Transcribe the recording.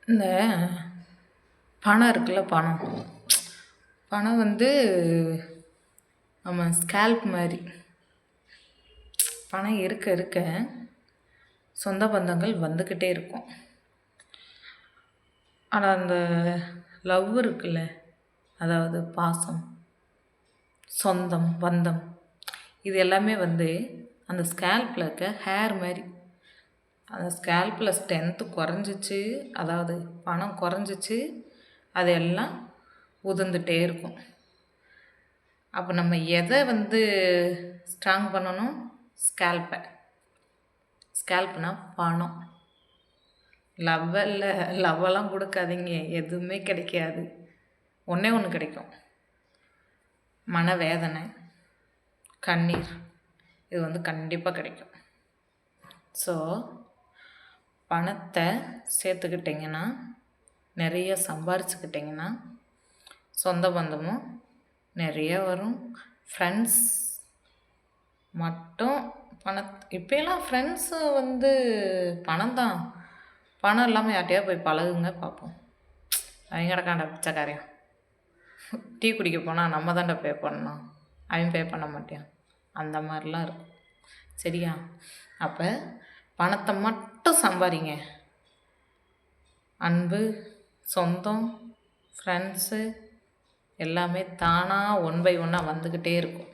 இந்த பணம் இருக்குல்ல, பணம். பணம் வந்து நம்ம ஸ்கேல்ப் மாதிரி. பணம் இருக்க இருக்க சொந்த பந்தங்கள் வந்துக்கிட்டே இருக்கும். ஆனால் அந்த லவ் இருக்குல்ல, அதாவது பாசம், சொந்தம், பந்தம், இது எல்லாமே வந்து அந்த ஸ்கேல்பில் இருக்க ஹேர் மாதிரி. அந்த ஸ்கேல்பில் ஸ்ட்ரென்த்து குறைஞ்சிச்சு, அதாவது பணம் குறைஞ்சிச்சு, அது எல்லாம் உதிர்ந்துட்டே இருக்கும். அப்போ நம்ம எதை வந்து ஸ்ட்ராங் பண்ணணும்? ஸ்கேல்பை. ஸ்கேல்ப்னா பணம். லவ்வெல்லாம் கொடுக்காதீங்க, எதுவுமே கிடைக்காது. ஒன்றே ஒன்று கிடைக்கும், மனவேதனை, கண்ணீர். இது வந்து கண்டிப்பாக கிடைக்கும். ஸோ பணத்தை சேர்த்துக்கிட்டிங்கன்னா, நிறைய சம்பாரிச்சுக்கிட்டிங்கன்னா, சொந்த பந்தமும் நிறைய வரும். ஃப்ரெண்ட்ஸ் மட்டும் இப்போலாம் ஃப்ரெண்ட்ஸு வந்து பணம் தான். பணம் இல்லாமல் யார்ட்டையா போய் பழகுங்க பார்ப்போம். அவங்க கிடக்காண்டா பிச்சைக்காரன். டீ குடிக்க போனால் நம்ம தாண்டா பே பண்ணணும், அவன் பே பண்ண மாட்டான். அந்த மாதிரிலாம் இருக்கும். சரியா? அப்போ பணத்தை மட்டும் சம்பாதிங்க. அன்பு, சொந்தம், ஃப்ரெண்ட்ஸு எல்லாமே தானாக ஒன் பை ஒன்னாக வந்துக்கிட்டே இருக்கும்.